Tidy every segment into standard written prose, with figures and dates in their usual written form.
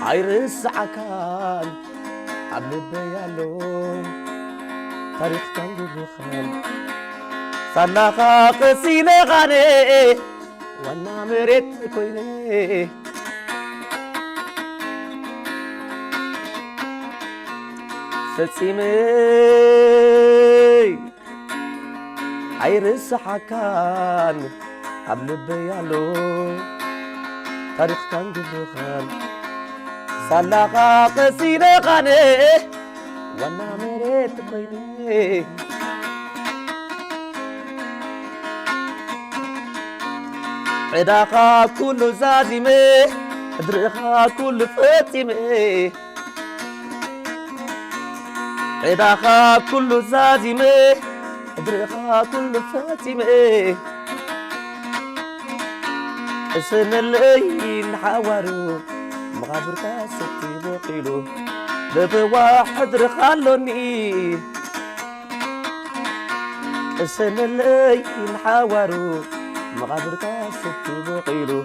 عيرس عكان عبل بيالو تاريخ كان بخان صناخا قسينا غاني وانا مريت كويني فتسيمي عيرس عكان عبل بيالو تاريخ كان بخان صناخا قسينا غاني وانا مريت كويني عداخا كل زازمي درخا كل فاتمي عداخا كل زازمي درخا كل فاتمي اسم الليل حوارو مغابر كاستي بقيلو لب واحد رخالوني اسم الليل حوارو مغابر كاستي بقيلو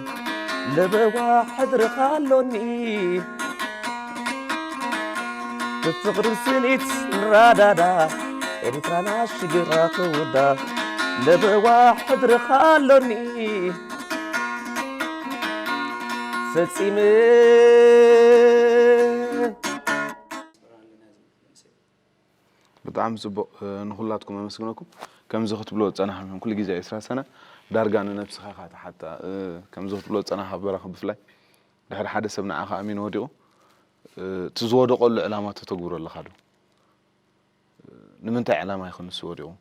لب واحد رخالوني بفقر سنيت رادادا إريترانا شجرة كودا لب واحد رخالوني فتسيمي بطعم زبق نخلاتكم أمسكناكم كم زخت بلوت أنا هم كل جزء إسرع سنة دارجان نفس خاطر حتى كم زخت بلوت أنا حبرخ بفلاي ده حدث ابن أخا أمين وديو تزود قل علامات تقول الله خالو نمنت علامة يخون السوريو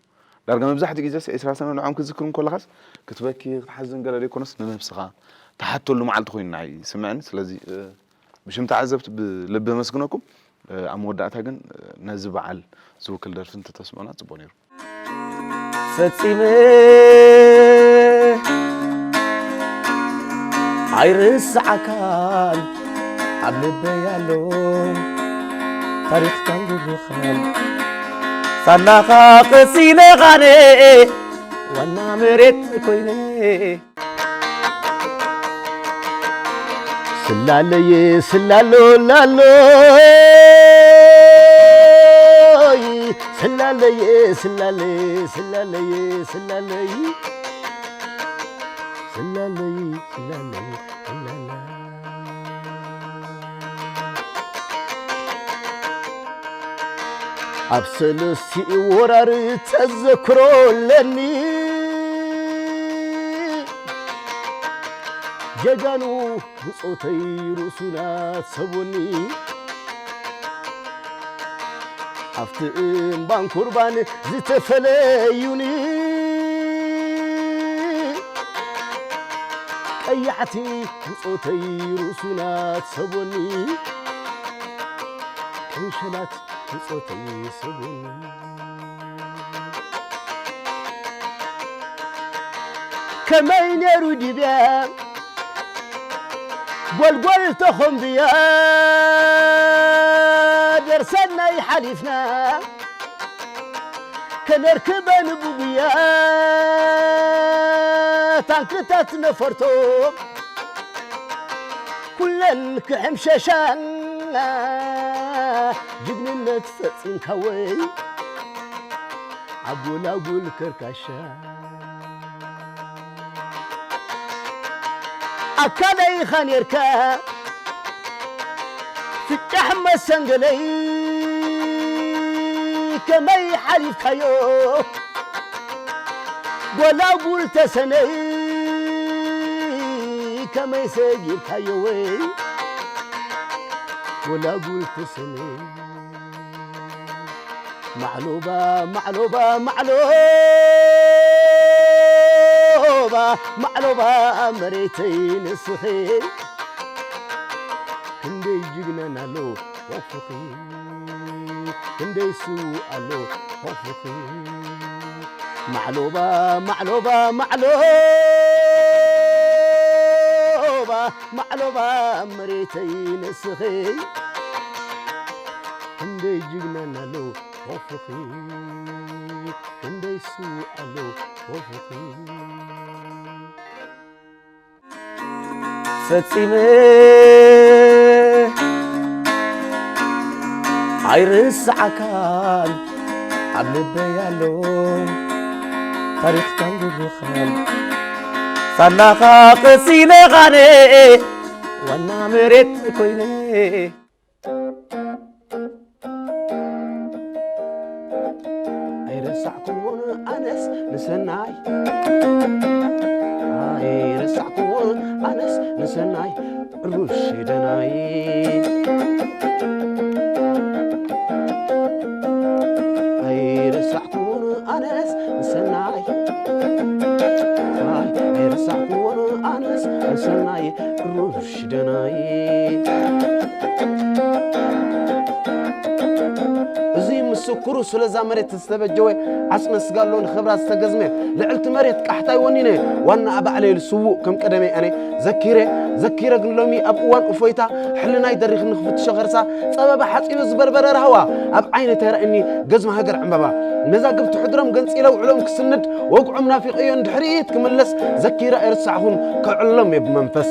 دارجان مزحت جزء إسرع سنة نعم كذكرون كل خاص كتبكي حزن قال لي كونس نفس خا تحت له معلت خوين نعي سمعني سلازي مش متعذبت بلب مسكنكم أمودعتها جن نزب على زوك الدرس أنت تسمعنا تبونير فتسيمي عيرس عكان عبل بيالو تاريخ كان بخان صناخا قسينا غاني وانا مريت كويني سلالي سلالو لالو سلالي سلالي سلالي سلالي سلالي سلالي سلالي أبسلسي ورار تذكروا لني ججانو بصوتي رسونا سبوني أفتن بان قربان زتفليوني أيعتي بصوتي رسونا سبوني كنشلات بصوتي سبوني كمين يرودي بيان قول تخم بيا درسنا يحلفنا كنركب نبوبيا تنكتت نفرتو كل الكحم شاشان جبن نتفتن كوي عبول كركشان أكادي خانيركا في التحمى السنقلي كما يحلف كيو ولا قلت سني كما يسجل كيوي ولا قلت سني معلوبة معلوبة معلوبة مريتين سخي كندي جينا نالو وفقي كندي سوء له وفقي معلوبة مريتين سخي كندي جينا نالو وفقي كندي سوء له وفقي فتسيمي عيرس عكال عبل بيالو تاريخ كان بخال صلاخا قسيلة غاني وانا مريت كويني عيرسعكون أنس نسناي عيرسعكون أنس نسناي رشدناي عيرسعكون أنس نسناي عيرسعكون أنس نسناي رشدناي سكرو سلزا مريت استبجوي عصمس قالون خبرات استجزمه لعلت مريت قحتاي ونينه وانا ابا علي السوق كم قدمي انا ذكيره قلومي ابوان افويتا حلنا يدرخ نخفت شغرسا صبابا حصيب زبربر رهوا اب عيني تراني قزم هاجر عمبابا نزا قبت حضرم قنصيلو علوم كسند وقعو منافقين دحريت كملس ذكيره ارسعهم كعلم بمنفس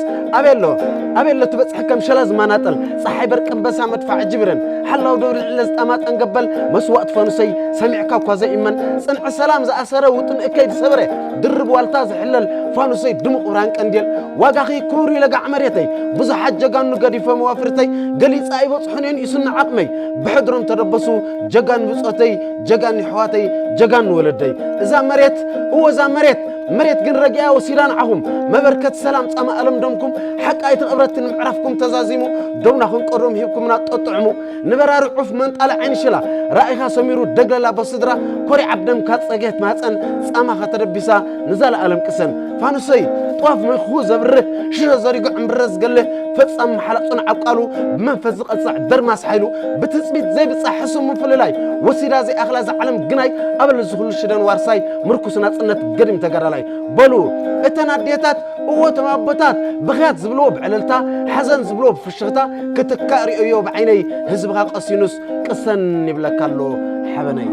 ابيلو تبصح كم شلاز ماناطل صحي برقم بسا مدفع جبرن حلاو دور العلز طماط انقبل مسوات فانسي سمعك كوزا إيمان صنع السلام ذا أسره وطن أكيد صبره درب والتاز حلل فانسي دمق ورانك أنديل واقعي كوري لقى عمريتي بزح حاجة قانو قدي فموافرتي قلي صايب وصحنين يسنع عقمي بحضرهم تربصوا جقان بصقتي جقان حواتي جقان ولدي إذا مريت هو إذا مريت جن رجع وسيلان عهم ما بركة سلام أما ألم دمكم حق أيت الأبرة معرفكم تزازيمو دونا خن قرم هيبكم نطعمو نبرار عف من طلع عين شلا رأيها سميرو دجلا بصدرة كوري عبدم كات سجيت ماتن أما خطر بيسا نزال ألم كسن فانوسي طواف من خوز بره شنو زريق عمرز قال له فتصم حلقنا عقالو بمنفذ قصع درماس حيلو بتثبيت زي بتصحسهم من فللاي وسيدا زي أخلاز عالم جناي قبل الزخول الشدان وارساي مركوسنا صنت قدم تجرلاي بلو اتناديتات قوة مابتات بغيات زبلو بعللتا حزن زبلو بفشغتا كتكاري ايو بعيني هزبها قصينوس قسن يبلكالو حبني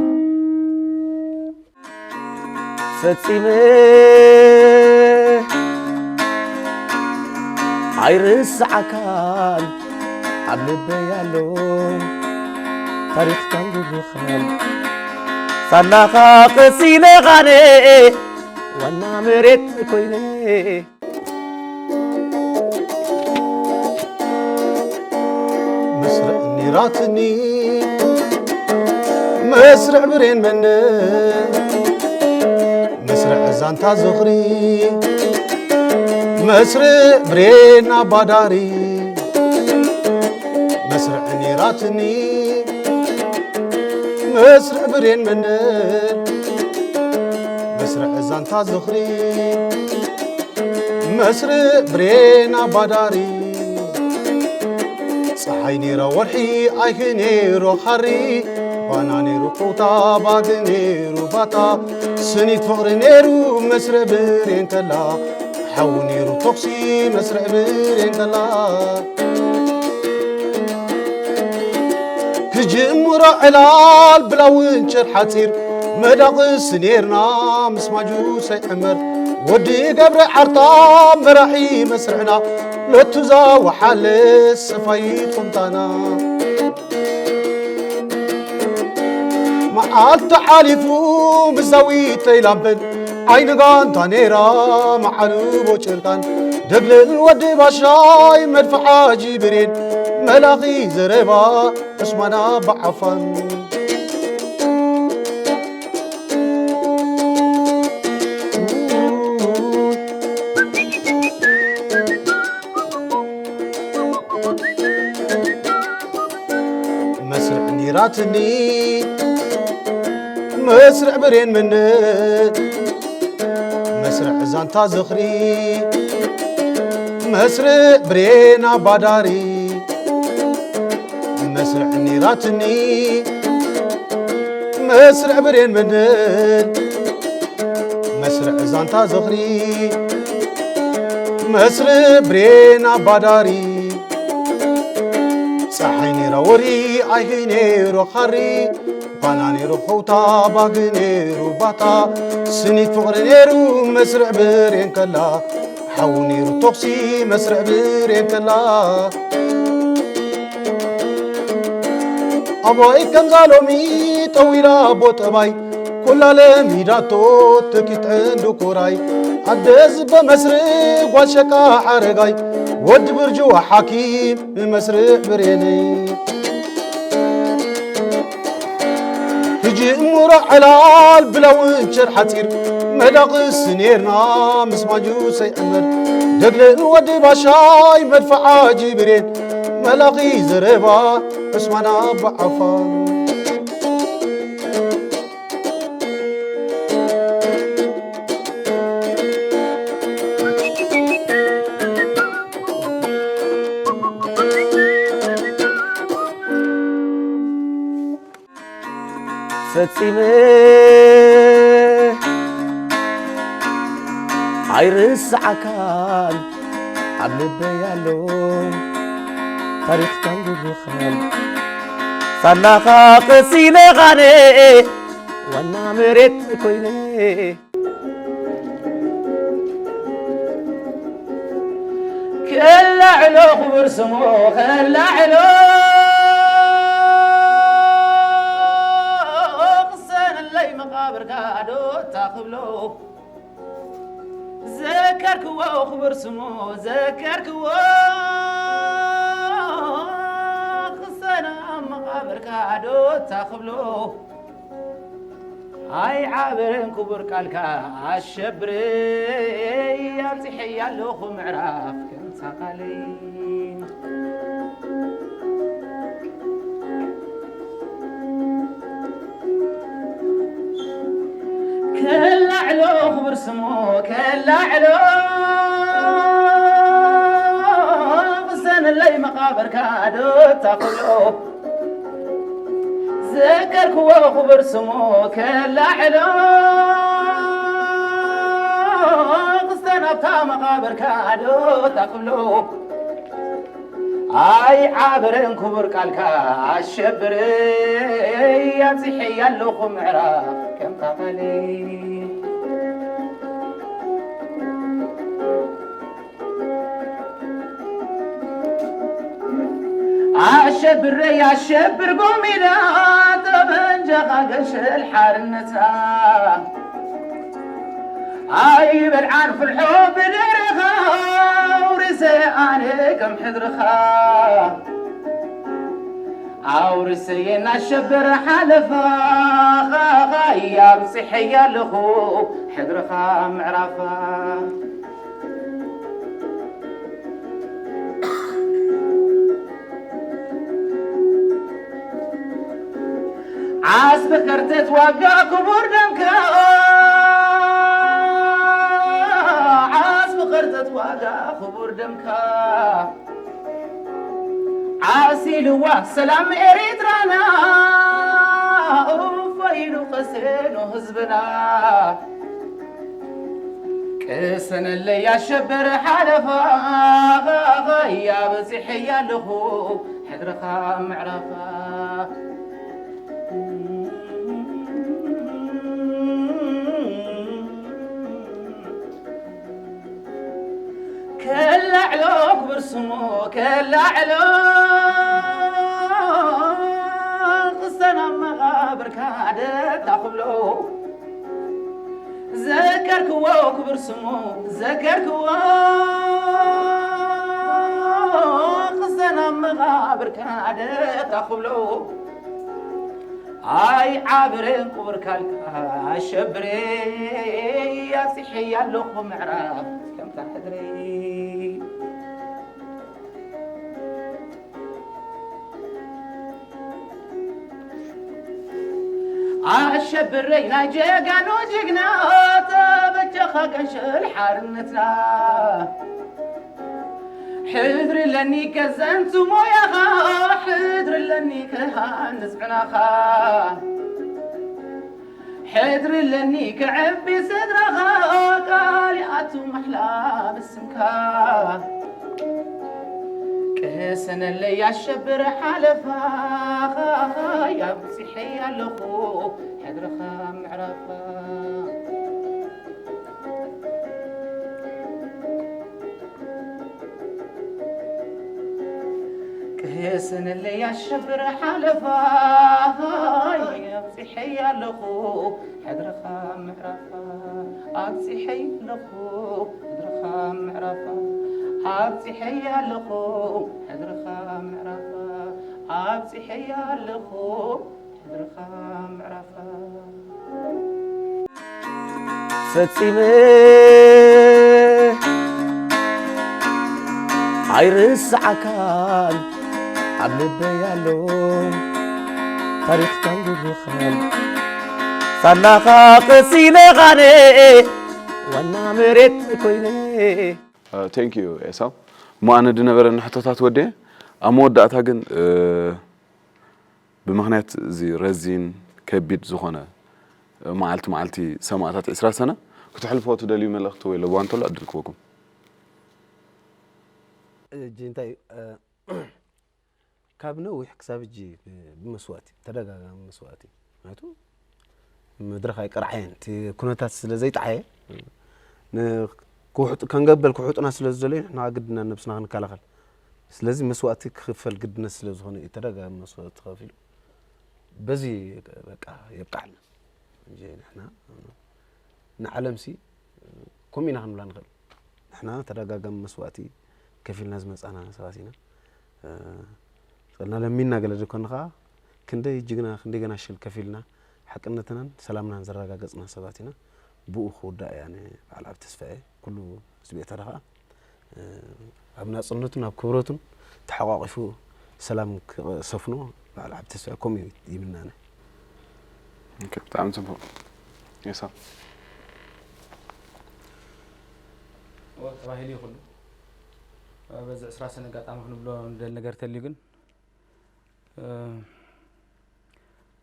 فتيمه عيرس عكال عبل بيالو تاريخ كان بخال صلاخا قسيلة غاني وانا مريت كويني مسرع نيراتني مسرع برين من مسرع زانتا زغري مسرع برين باداري مسرع نيراتني مسرع برين من مسرع زانتا زغري مسرع برين باداري صحي نيرو ورحي ايه نيرو خري وانا نيرو قوتا باق نيرو باتا سنيت فقر نيرو مسرع برين تلا حو نيرو توكسي مسرع برين تلا كجمرا علال بلاون شر حتير مداقس نيرنا مسماجو سيحمر ودي قبر عرطام براحي مسرعنا لتوزا وحالس سفايت فمتانا معال تحالفو بزاوي تيلابن عين غان تانيرا معلو بوشركان دقل الودي باشاي مدفع جبرين ملاقي زريبا اسمنا بعفن نيراتني مسرع برين من مسرع زانتا زخري مسرع برين باداري مسرع نيراتني مسرع برين من مسرع زانتا زخري مسرع برين باداري صحي نيرو وري ايه نيرو خري بانا نيرو خوتا باق نيرو باتا سنيت فقر نيرو مسرع برين كلا حو نيرو توكسي مسرع برين كلا أبوي كم ظالمي طويلة بوتباي كل لميداتو تكيت عندو كوراي عدز بمسرق والشكا حرقاي ود برجو حكيم بمسرق بريني تجي مرا حلال بلو انشر حتير مداق السنيرنا مسماجو سيأمر دقل ودي باشاي مدفع جبرين ملاقي زربا اسمنا بعفان فتيمة عيرس عكال عبد بيالو تاريخ كان بخال صناخا قسينة غاني وانا مريت كويني كل علو خبر سمو كل علو مقابر قادو تاخبلو ذكرك وخبر سمو ذكرك خسنا مقابر قادو تاخبلو هاي عابرن كبر قالك الشبري يمسحي يالو معراف كنت قالي كل علو خبر سمو كل علو غسن اللي مقابر كادو تاخلو ذكرك وخبر سمو كل علو غسن ابتا مقابر كادو تاخلو اي عابرن كبر قالك الشبري يمسحي يالو معراف كم تقلي الشبري الشبر قومي لا تبنجا قش الحارنتا اي بالعرف الحب درخا ورسي عليكم حذرخا عورسينا الشبر حلفا خا يا بصحية لخو حذرخا معرفا عاس بكرتت وقا كبور دمكا عاس بكرتت وقا كبور دمكا عاسي لوا سلام إريترانا وفايلو قسين وهزبنا كسن اللي يشبر حلفا يا بزحيا لخو حدرخا معرفا كل علوك برسمو كل علوك قصنا مغابر كادت تاخبلو ذكرك ووك برسمو ذكرك قصنا مغابر كادت تاخبلو اي عابرين قبر كالكا الشبري يا سيحي اللخ معراف كم تحدري الشبري ناجيقان وجقنا تبجخا قنش الحارنتنا حذر لاني كزنت موياها حذر لاني كهان نزعناها حذر لاني كعبي صدرها قالياتو محلام السمكا كسن اللي يشبر حلفا يا مسيحي اللخو حذرخا معرفا كهسن اللي يشبر حلفا أبصحي لخو حدرخا معرفا أبصحي لخو حدرخا معرفا أبصحي لخو حدرخا معرفا أبصحي لخو حدرخا معرفا فتيمة عيرس عكال عبد بيالو تاريخ تنقل خال صناخا قسينة غاني وانا مريت كويني ثانك يو عصام ما انا دنبر نحطታት ወደ አመወዳእታ ግን ብምኽንያት እዚ ረዚን ከቢድ ዝኾነ መዓልቲ ሰማዕታት 20 ሰነ ክትሕልፎ ትደልዩ መልእኽቲ ወይ ለዋንተሎ ኣድልክወኩም جنتاي كابنو ويحكساب جي بمسواتي تدغاغام مسواتي ماتو مدرخ يقرعين تي كونتات سلازي طحي ن كوحط كنقبل كوحطنا سلازلين احنا قدنا نفسنا نكالخل سلازي مسواتي كخفل قدنا سلازونه يتدغاغام مسوات تخافيل بزي بقى يبقى لنا جي احنا نعلم سي كومينا خنبلا نخل احنا تدغاغام مسواتي كفيل ناس مصانا سواسينا قلنا لمينا قال كنخا كندي جيغنا خندي غنا شل كفيلنا حقنتنا سلامنا نزرغاغصنا سباتنا بو خودا يعني على تسفاي كله سبيت رخا ابنا صنتنا بكبرتن تحققفو سلام صفنو على تسفاي كوميونيتي يمنانا اوكي تعال نشوف يسا وتراهيلي كله بز 10 سنه قطعه نبلو እንደል ነገር ተልዩ ግን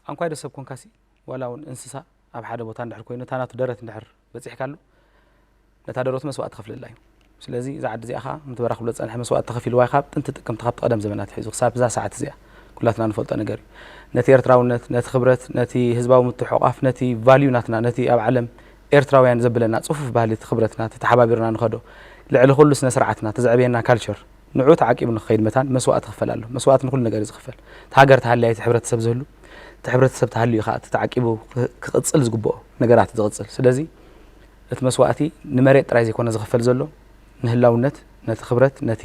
አንኳይ ደሰብ ኮንካሲ ወላውን እንስሳ ኣብ ሓደ ቦታ እንድሕር ኮይኑ ታናቱ ደረት እንድሕር በጽሕካሉ ነታ ደሮት መስዋዕት ተኸፍልላዩ ስለዚ ዛዕድ እዚኣኻ ምትበራኽ ብሎ ጸንሕ መስዋዕት ተኸፊል ዋይ ካብ ጥንት ጥቅምቲ ካብ ቀደም ዘመናት ሒዙ ክሳብ ዛ ሰዓት እዚኣ ኩላትና ንፈልጦ ነገር ነቲ ኤርትራውነት ነቲ ክብረት ነቲ ህዝባዊ ምትሕቋፍ ነቲ ቫልዩ ናትና ነቲ ኣብ ዓለም ኤርትራውያን ዘብለና ጽፉፍ ባህሊ ክብረትና ተሓባቢርና ንኸዶ ልዕሊ ኩሉ ስነ ስርዓትና ተዘዕብየና ካልቸር ንዑ ተዓቂብ ንኸይድ መታን መስዋዕት ክፈላሉ መስዋዕት ንኩሉ ነገር ዝኽፈል ተሃገር ተሃልያይ ሕብረተሰብ ዘህሉ ሕብረተሰብ ተሃልዩ ኻ ተዓቂቡ ክቅጽል ዝግበኦ ነገራት ዝቅጽል ስለዚ እቲ መስዋዕቲ ንመሬት ጥራይ ዘይኮነ ዝኽፈል ዘሎ ንህላውነት ነቲ ክብረት ነቲ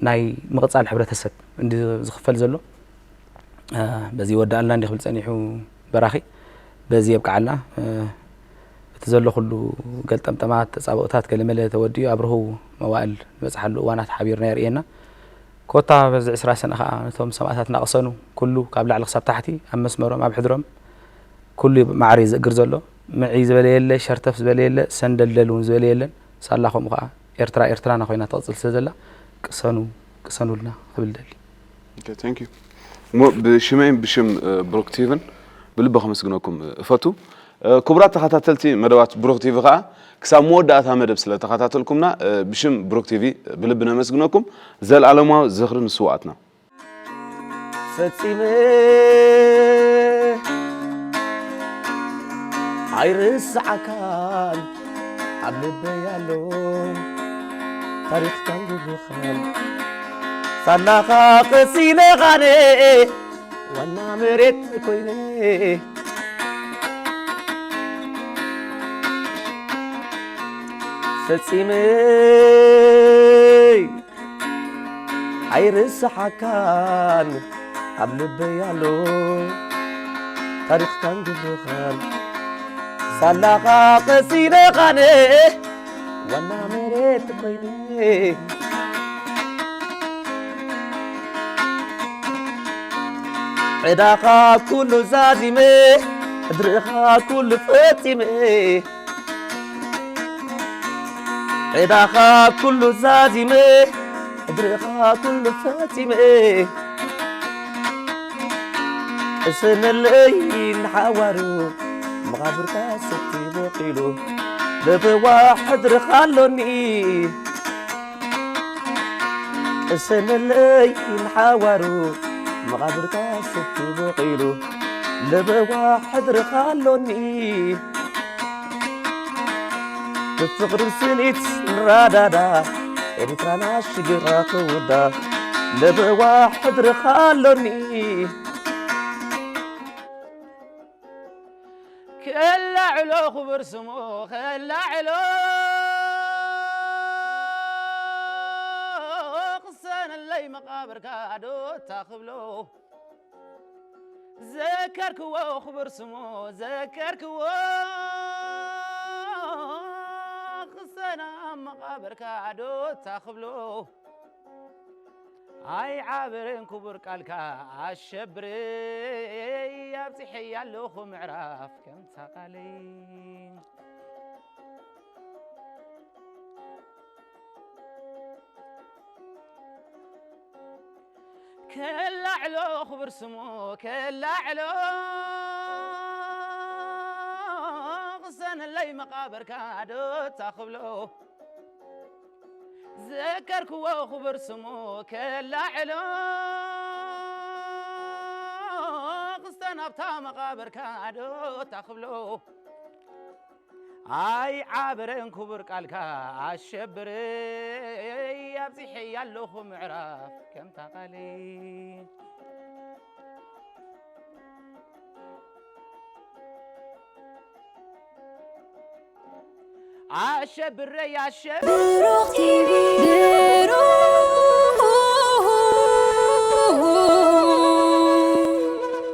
ናይ ምቕጻል ሕብረተሰብ እንዲ ዝኽፈል ዘሎ በዚ ወዳልና እንዲ ክብል ጸኒሑ በራኺ በዚ ይብቃዓልና تزل كله قلت أمتمات تصابقات كلمة تودي أبره موائل بس حلو وأنا تحبير نيرينا كوتا بز 10 سنة ثم سمعت ناقصنو كله قبل على الحساب تحتي أما اسمه ما بحضرهم كله معري زقرزله معي زباليله شرطف زباليله سندللون زباليله صار لهم قا إرترا نخوينا تصل سدلا كسنو لنا قبل دل. Okay, thank you. مو بشمين بشم بروكتيفن بلبخ مسجنكم فتو. كبرات تخاتلتي مدوات بروكتيفي خا كسا موداتا مدب سلا تخاتلكمنا بشم بروكتيفي بلبنا مسجنكم زل علماء زخر مسواتنا فتيمة عيرس عكال عبد بيالو تاريخ تنقل خال صناخا قسينة غاني وانا مريت كويني فتيمة عيرس حكان قبل بيالو تاريخ تنقل خال صلاقا قسينة غاني وانا مريت بيني عداقا كل زازمة ادرخا كل فتيمة عداقا كل زازمة ادرخا كل فاتمة اسن الليل حوارو مغابرتا ستي بوقيلو لبي واحد رخالوني اسن الليل حوارو مغابرتا ستي بوقيلو لبي واحد رخالوني بفقر سنيت رادادا إريترانا شجرات ودا لبواحد رخالوني كل علو خبر سمو خل علو قصان اللي مقابر كادو تاخبلو ذكرك وخبر سمو ذكرك قصان مقابر كادو تاخبلو هاي عابرين كبر قالك عالشبري يا بتحي يالوخ معراف كم تقالي كل علو خبر سمو كل علو غسن اللي مقابر كادو تاخبلو ذكرك وخبر سمو كل علو قصتنا بتا مقابر كادو تاخبلو هاي عابرين كبر قالك عالشبري يا بزيحي يالوخ معراف كم تقالي عالشبري يا الشبري